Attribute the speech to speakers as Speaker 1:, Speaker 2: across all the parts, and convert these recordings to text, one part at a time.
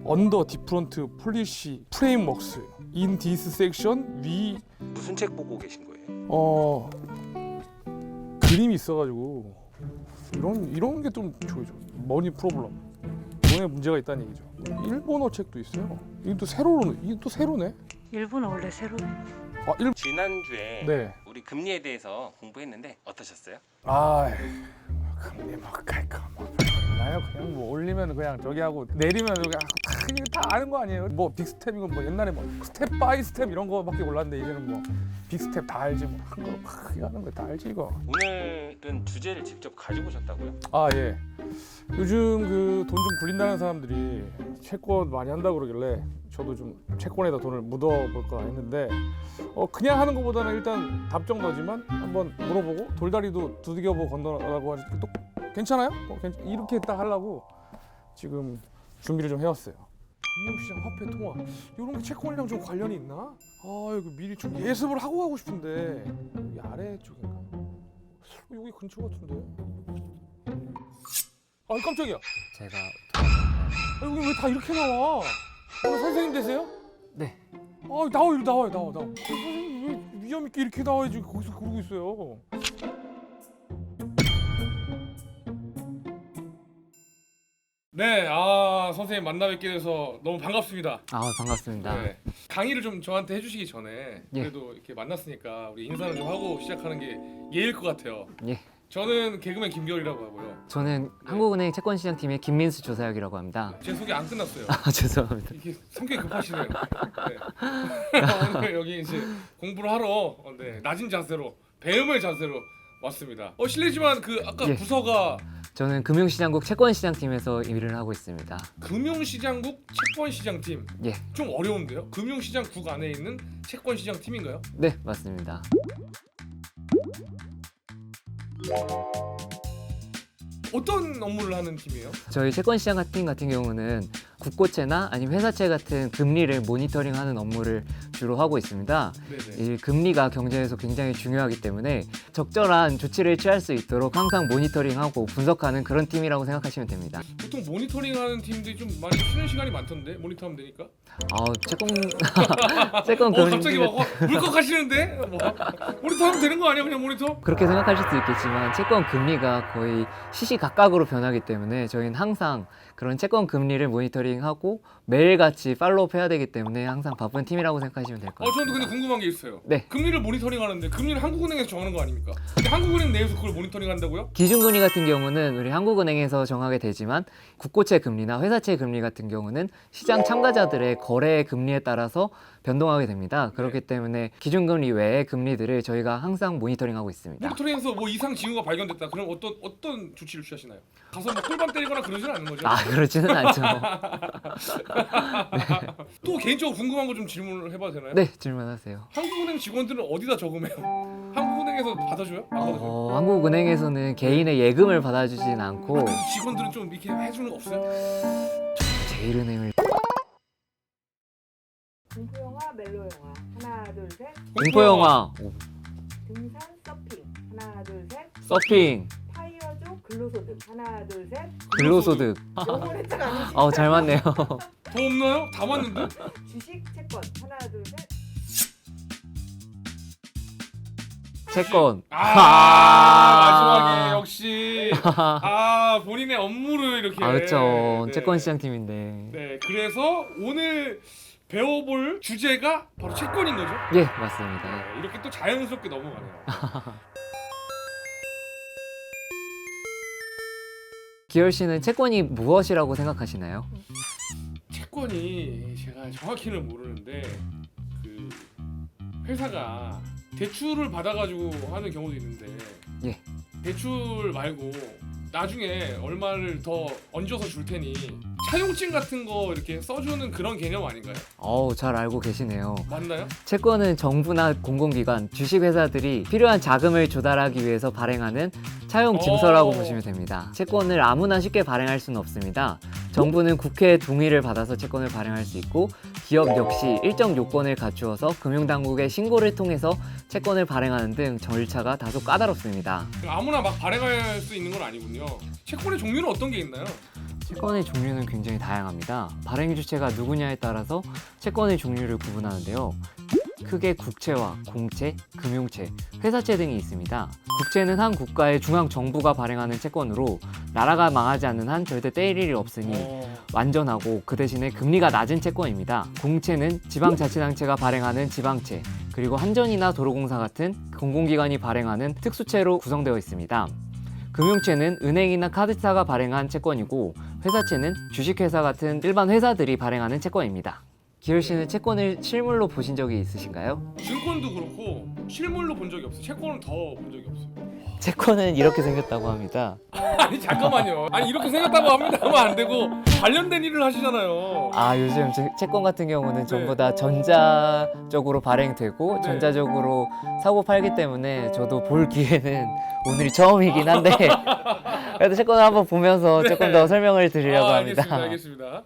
Speaker 1: 언더 디프런트 폴리시 프레임웍스 인 디스 섹션 위
Speaker 2: 무슨 책 보고 계신 거예요?
Speaker 1: 그림이 있어가지고 이런 게 좀 좋죠. 머니 프로블럼 돈에 문제가 있다는 얘기죠. 일본어 책도 있어요. 이게 또 새로네.
Speaker 3: 일본어 원래 새로워.
Speaker 2: 지난주에
Speaker 1: 네.
Speaker 2: 우리 금리에 대해서 공부했는데 어떠셨어요?
Speaker 1: 금리 갈까 나요. 그냥 뭐 올리면 그냥 저기 하고 내리면 저기 하고 다 아는 거 아니에요? 뭐 빅스텝이고 뭐 옛날에 뭐 스텝 바이 스텝 이런 거밖에 몰랐는데 이제는 뭐 빅스텝 다 알지. 뭐 한 거 크게 하는 거 다 알지 이거.
Speaker 2: 오늘은 주제를 직접 가지고 오셨다고요?
Speaker 1: 예. 요즘 그 돈 좀 굴린다는 사람들이 채권 많이 한다 그러길래 저도 좀 채권에다 돈을 묻어볼까 했는데 그냥 하는 것보다는 일단 답정너지만 한번 물어보고 돌다리도 두들겨보고 건너라고 하니까 또 괜찮아요? 이렇게 딱 하려고 지금 준비를 좀 해왔어요. 금융시장 화폐 통화 이런 게 채권이랑 좀 관련이 있나? 이거 미리 좀 예습을 하고 가고 싶은데 여기 아래쪽인가? 여기 근처 같은데. 깜짝이야.
Speaker 4: 제가
Speaker 1: 여기 왜 다 이렇게 나와? 선생님 되세요?
Speaker 4: 네.
Speaker 1: 나와요. 선생님 왜 위험 있게 이렇게 나와야지 거기서 그러고 있어요. 네, 선생님 만나 뵙게 돼서 너무 반갑습니다.
Speaker 4: 반갑습니다.
Speaker 1: 네. 강의를 좀 저한테 해주시기 전에
Speaker 4: 예.
Speaker 1: 그래도 이렇게 만났으니까 우리 인사를 좀 하고 시작하는 게 예일 것 같아요.
Speaker 4: 예.
Speaker 1: 저는 개그맨 김겨울이라고 하고요.
Speaker 4: 저는 한국은행 채권시장팀의 김민수 조사역이라고 합니다.
Speaker 1: 제 소개 안 끝났어요.
Speaker 4: 죄송합니다.
Speaker 1: 이게 성격이 급하시네요. 네. 오늘 여기 이제 공부를 하러 낮은 자세로 배움의 자세로 왔습니다. 실례지만 그 아까
Speaker 4: 예.
Speaker 1: 부서가
Speaker 4: 저는 금융시장국 채권시장팀에서 일을 하고 있습니다.
Speaker 1: 금융시장국 채권시장팀.
Speaker 4: 예.
Speaker 1: 좀 어려운데요? 금융시장국 안에 있는 채권시장팀인가요?
Speaker 4: 네, 맞습니다.
Speaker 1: 어떤 업무를 하는 팀이에요?
Speaker 4: 저희 채권시장 팀 같은 경우는 국고채나 아니면 회사채 같은 금리를 모니터링하는 업무를 주로 하고 있습니다.
Speaker 1: 네네.
Speaker 4: 이 금리가 경제에서 굉장히 중요하기 때문에 적절한 조치를 취할 수 있도록 항상 모니터링하고 분석하는 그런 팀이라고 생각하시면 됩니다.
Speaker 1: 보통 모니터링하는 팀들이 좀 많이 쉬는 시간이 많던데 모니터하면 되니까?
Speaker 4: 채권 금리
Speaker 1: 갑자기 막 물컥하시는데? 모니터하면 되는 거 아니야 그냥 모니터?
Speaker 4: 그렇게 생각하실 수 있겠지만 채권 금리가 거의 시시각각으로 변하기 때문에 저희는 항상 그런 채권 금리를 모니터링하고 매일같이 팔로우업 해야 되기 때문에 항상 바쁜 팀이라고 생각하시면 될 것 같아요.
Speaker 1: 저도 근데 궁금한 게 있어요.
Speaker 4: 네.
Speaker 1: 금리를 모니터링하는데 금리를 한국은행에서 정하는 거 아닙니까? 근데 한국은행 내에서 그걸 모니터링한다고요?
Speaker 4: 기준금리 같은 경우는 우리 한국은행에서 정하게 되지만 국고채 금리나 회사채 금리 같은 경우는 시장 참가자들의 거래 금리에 따라서 변동하게 됩니다. 그렇기 때문에 기준금리 외의 금리들을 저희가 항상 모니터링하고 있습니다.
Speaker 1: 모니터링에서 뭐 이상 징후가 발견됐다. 그럼 어떤 조치를 취하시나요? 가서 뭐 꿀밤 때리거나 그러진 않는 거죠?
Speaker 4: 그렇지는 않죠.
Speaker 1: 또 개인적으로 궁금한 거 좀 질문을 해봐도 되나요?
Speaker 4: 네, 질문하세요.
Speaker 1: 한국은행 직원들은 어디다 저금해요? 한국은행에서 받아줘요? 안 받아줘요?
Speaker 4: 한국은행에서는 개인의 예금을 받아주진 않고
Speaker 1: 그래서 직원들은 좀 이렇게 해주는 거 없어요?
Speaker 4: 제일은행을
Speaker 5: 공포영화, 멜로영화 하나 둘셋
Speaker 4: 공포영화,
Speaker 5: 등산 서핑 하나 둘셋
Speaker 4: 서핑,
Speaker 5: 타이어족 근로소득 하나 둘셋
Speaker 4: 근로소득.
Speaker 5: 영어를 했잖아 아니지
Speaker 4: 잘 맞네요.
Speaker 1: 더 없나요? 다 맞는데?
Speaker 5: 주식 채권 하나 둘셋
Speaker 4: 채권.
Speaker 1: 마지막에 역시 본인의 업무를 이렇게
Speaker 4: 그렇죠.
Speaker 1: 네.
Speaker 4: 채권시장팀인데.
Speaker 1: 네, 그래서 오늘 배워볼 주제가 바로 채권인 거죠?
Speaker 4: 예, 맞습니다.
Speaker 1: 네, 이렇게 또 자연스럽게 넘어가네요.
Speaker 4: 기열 씨는 채권이 무엇이라고 생각하시나요?
Speaker 1: 채권이 제가 정확히는 모르는데 그 회사가 대출을 받아가지고 하는 경우도 있는데
Speaker 4: 예.
Speaker 1: 대출 말고 나중에 얼마를 더 얹어서 줄 테니 차용증 같은 거 이렇게 써주는 그런 개념 아닌가요?
Speaker 4: 잘 알고 계시네요.
Speaker 1: 맞나요?
Speaker 4: 채권은 정부나 공공기관, 주식회사들이 필요한 자금을 조달하기 위해서 발행하는 차용 증서라고 보시면 됩니다. 채권을 아무나 쉽게 발행할 수는 없습니다. 정부는 국회의 동의를 받아서 채권을 발행할 수 있고 기업 역시 일정 요건을 갖추어서 금융당국의 신고를 통해서 채권을 발행하는 등 절차가 다소 까다롭습니다.
Speaker 1: 아무나 막 발행할 수 있는 건 아니군요. 채권의 종류는 어떤 게 있나요?
Speaker 4: 채권의 종류는 굉장히 다양합니다. 발행 주체가 누구냐에 따라서 채권의 종류를 구분하는데요. 크게 국채와 공채, 금융채, 회사채 등이 있습니다. 국채는 한 국가의 중앙 정부가 발행하는 채권으로 나라가 망하지 않는 한 절대 떼일 일이 없으니 완전하고 그 대신에 금리가 낮은 채권입니다. 공채는 지방자치단체가 발행하는 지방채, 그리고 한전이나 도로공사 같은 공공기관이 발행하는 특수채로 구성되어 있습니다. 금융채는 은행이나 카드사가 발행한 채권이고, 회사채는 주식회사 같은 일반 회사들이 발행하는 채권입니다. 기열 씨는 채권을 실물로 보신 적이 있으신가요?
Speaker 1: 증권도 그렇고 실물로 본 적이 없어요. 채권은 더 본 적이 없어요.
Speaker 4: 채권은 이렇게 생겼다고 합니다.
Speaker 1: 아니 잠깐만요. 아니 이렇게 생겼다고 합니다 하면 안 되고 관련된 일을 하시잖아요.
Speaker 4: 아, 요즘 채권 같은 경우는 전부
Speaker 1: 네.
Speaker 4: 다 전자적으로 발행되고
Speaker 1: 네.
Speaker 4: 전자적으로 사고 팔기 때문에 저도 볼 기회는 오늘이 처음이긴 한데 그래도 채권을 한번 보면서 조금 더 설명을 드리려고 합니다.
Speaker 1: 알겠습니다.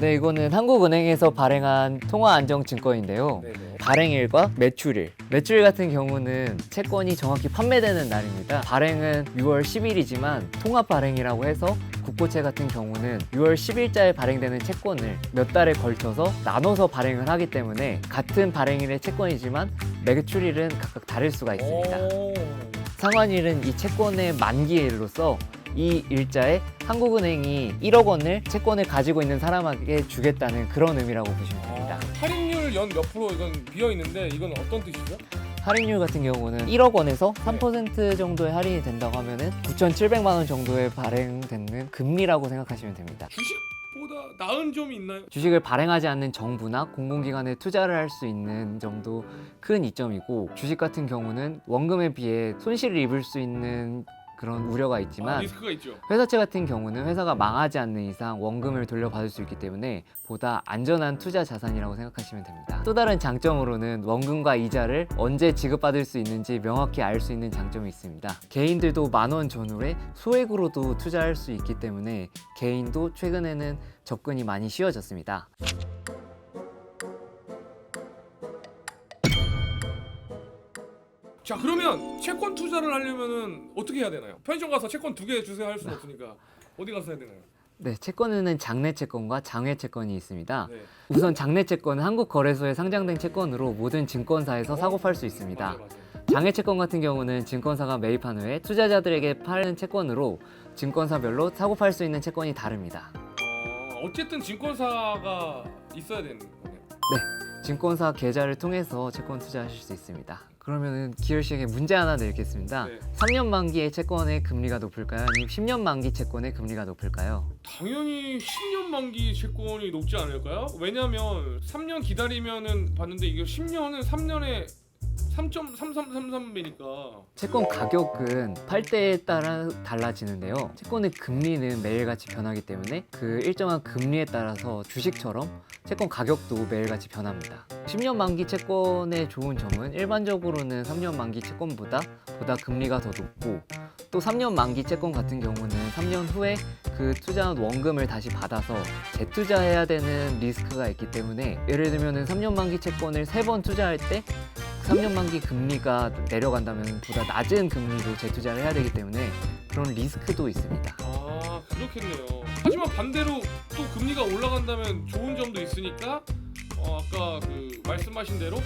Speaker 4: 네, 이거는 한국은행에서 발행한 통화안정증권인데요.
Speaker 1: 네네.
Speaker 4: 발행일과 매출일. 매출일 같은 경우는 채권이 정확히 판매되는 날입니다. 발행은 6월 10일이지만 통합 발행이라고 해서 국고채 같은 경우는 6월 10일자에 발행되는 채권을 몇 달에 걸쳐서 나눠서 발행을 하기 때문에 같은 발행일의 채권이지만 매출일은 각각 다를 수가 있습니다. 상환일은 이 채권의 만기일로서 이 일자에 한국은행이 1억 원을 채권을 가지고 있는 사람에게 주겠다는 그런 의미라고 보시면 됩니다.
Speaker 1: 할인율 연 몇 프로 이건 비어 있는데 이건 어떤 뜻이죠?
Speaker 4: 할인율 같은 경우는 1억 원에서 3% 정도의 할인이 된다고 하면은 9,700만 원 정도에 발행되는 금리라고 생각하시면 됩니다.
Speaker 1: 주식보다 나은 점이 있나요?
Speaker 4: 주식을 발행하지 않는 정부나 공공기관에 투자를 할 수 있는 점도 큰 이점이고, 주식 같은 경우는 원금에 비해 손실을 입을 수 있는 그런 우려가 있지만
Speaker 1: 리스크가 있죠.
Speaker 4: 회사채 같은 경우는 회사가 망하지 않는 이상 원금을 돌려받을 수 있기 때문에 보다 안전한 투자 자산이라고 생각하시면 됩니다. 또 다른 장점으로는 원금과 이자를 언제 지급받을 수 있는지 명확히 알 수 있는 장점이 있습니다. 개인들도 10,000원 전후에 소액으로도 투자할 수 있기 때문에 개인도 최근에는 접근이 많이 쉬워졌습니다.
Speaker 1: 자 그러면 채권 투자를 하려면은 어떻게 해야 되나요? 편의점 가서 채권 2개 주세요 할 수는 없으니까 어디 가서 해야 되나요?
Speaker 4: 네, 채권에는 장내 채권과 장외 채권이 있습니다.
Speaker 1: 네.
Speaker 4: 우선 장내 채권은 한국거래소에 상장된 채권으로 모든 증권사에서 사고 팔 수 있습니다.
Speaker 1: 맞아요.
Speaker 4: 장외 채권 같은 경우는 증권사가 매입한 후에 투자자들에게 파는 채권으로 증권사별로 사고 팔 수 있는 채권이 다릅니다.
Speaker 1: 어쨌든 증권사가 있어야 되는 거네요.
Speaker 4: 증권사 계좌를 통해서 채권 투자하실 수 있습니다. 그러면은 기열 씨에게 문제 하나 내겠습니다.
Speaker 1: 네.
Speaker 4: 3년 만기의 채권의 금리가 높을까요? 아니면 10년 만기 채권의 금리가 높을까요?
Speaker 1: 당연히 10년 만기 채권이 높지 않을까요? 왜냐면 3년 기다리면은 봤는데 이게 10년은 3년에 3.3333배니까
Speaker 4: 채권 가격은 팔 때에 따라 달라지는데요. 채권의 금리는 매일같이 변하기 때문에 그 일정한 금리에 따라서 주식처럼 채권 가격도 매일같이 변합니다. 10년 만기 채권의 좋은 점은 일반적으로는 3년 만기 채권보다 금리가 더 높고, 또 3년 만기 채권 같은 경우는 3년 후에 그 투자한 원금을 다시 받아서 재투자해야 되는 리스크가 있기 때문에, 예를 들면 3년 만기 채권을 3번 투자할 때 3년 만기 금리가 내려간다면 보다 낮은 금리로 재투자를 해야 되기 때문에 그런 리스크도 있습니다.
Speaker 1: 아 그렇겠네요. 하지만 반대로 또 금리가 올라간다면 좋은 점도 있으니까 아까 그 말씀하신 대로 꼭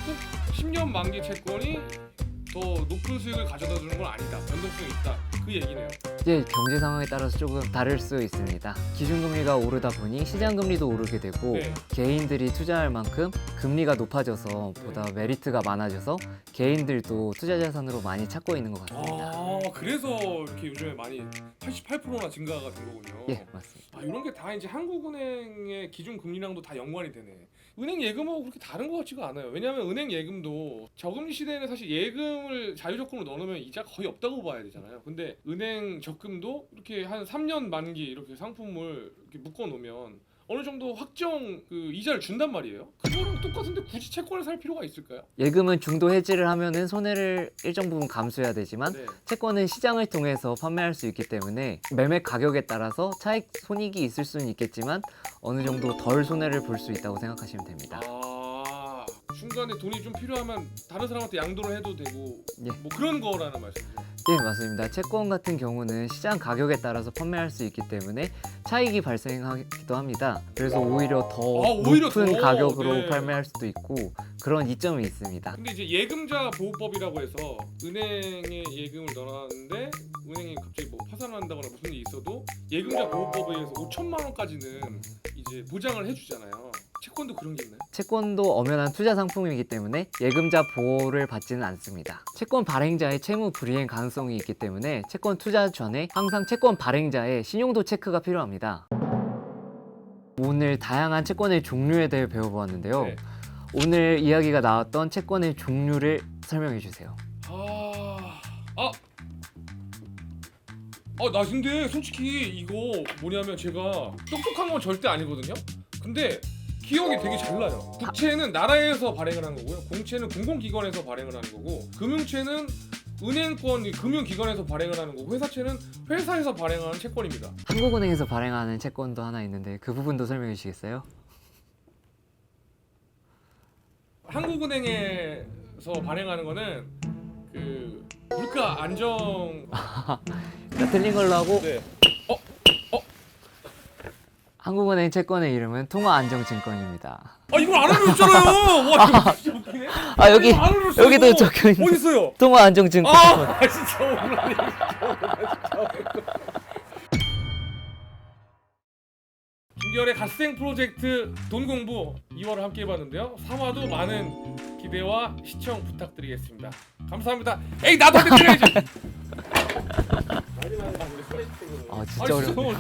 Speaker 1: 10년 만기 채권이 더 높은 수익을 가져다 주는 건 아니다. 변동성이 있다. 그 얘기네요.
Speaker 4: 이제 경제 상황에 따라서 조금 다를 수 있습니다. 기준금리가 오르다 보니 시장금리도 오르게 되고,
Speaker 1: 네.
Speaker 4: 개인들이 투자할 만큼 금리가 높아져서 보다 메리트가 많아져서 개인들도 투자 자산으로 많이 찾고 있는 것 같습니다.
Speaker 1: 아 그래서 이렇게 요즘에 많이 88%나 증가가 된 거군요.
Speaker 4: 예, 맞습니다.
Speaker 1: 이런 게 다 이제 한국은행의 기준 금리랑도 다 연관이 되네. 은행 예금하고 그렇게 다른 것 같지가 않아요. 왜냐하면 은행 예금도 저금리 시대에는 사실 예금을 자유적금으로 넣어놓으면 이자 거의 없다고 봐야 되잖아요. 근데 은행 적금도 이렇게 한 3년 만기 이렇게 상품을 이렇게 묶어놓으면 어느 정도 확정 그 이자를 준단 말이에요. 그거랑 똑같은데 굳이 채권을 살 필요가 있을까요?
Speaker 4: 예금은 중도 해지를 하면은 손해를 일정 부분 감수해야 되지만,
Speaker 1: 네.
Speaker 4: 채권은 시장을 통해서 판매할 수 있기 때문에 매매 가격에 따라서 차익 손익이 있을 수는 있겠지만 어느 정도 덜 손해를 볼 수 있다고 생각하시면 됩니다.
Speaker 1: 아 중간에 돈이 좀 필요하면 다른 사람한테 양도를 해도 되고
Speaker 4: 예.
Speaker 1: 뭐 그런 거라는 말씀이죠.
Speaker 4: 네, 맞습니다. 채권 같은 경우는 시장 가격에 따라서 판매할 수 있기 때문에 차익이 발생하기도 합니다. 그래서 오히려 더
Speaker 1: 오히려
Speaker 4: 높은
Speaker 1: 더,
Speaker 4: 가격으로
Speaker 1: 네.
Speaker 4: 판매할 수도 있고 그런 이점이 있습니다.
Speaker 1: 근데 이제 예금자 보호법이라고 해서 은행에 예금을 넣어놨는데 은행이 갑자기 뭐 파산한다거나 무슨 일이 있어도 예금자 보호법에 의해서 5천만 원까지는 이제 보장을 해주잖아요. 채권도 그런 게 있나요?
Speaker 4: 채권도 엄연한 투자 상품이기 때문에 예금자 보호를 받지는 않습니다. 채권 발행자의 채무 불이행 가능성이 있기 때문에 채권 투자 전에 항상 채권 발행자의 신용도 체크가 필요합니다. 오늘 다양한 채권의 종류에 대해 배워보았는데요.
Speaker 1: 네.
Speaker 4: 오늘 이야기가 나왔던 채권의 종류를 설명해 주세요.
Speaker 1: 나 근데 솔직히 이거 뭐냐면 제가 똑똑한 건 절대 아니거든요. 근데 기억이 되게 잘 나요. 국채는 나라에서 발행을 하는 거고요. 공채는 공공기관에서 발행을 하는 거고, 금융채는 은행권 금융기관에서 발행을 하는 거고, 회사채는 회사에서 발행하는 채권입니다.
Speaker 4: 한국은행에서 발행하는 채권도 하나 있는데 그 부분도 설명해 주시겠어요?
Speaker 1: 한국은행에서 발행하는 거는 그 물가 안정.
Speaker 4: 자, 틀린 걸로 하고
Speaker 1: 네.
Speaker 4: 한국은행 채권의 이름은 통화안정증권입니다.
Speaker 1: 이걸 안 알려줬잖아요. 와, 이거 진짜 웃기네.
Speaker 4: 아 여기
Speaker 1: 안 알려줬어요.
Speaker 4: 여기도 적혀 있는
Speaker 1: 어디 있어요?
Speaker 4: 통화안정증권.
Speaker 1: 진짜 억울하네. 김기열의 갓생 프로젝트 돈 공부 2화를 함께 해봤는데요. 3화도 많은 기대와 시청 부탁드리겠습니다. 감사합니다. 에이 나도 한대 때려야지.
Speaker 4: 아 진짜 어려워.
Speaker 1: 어려워.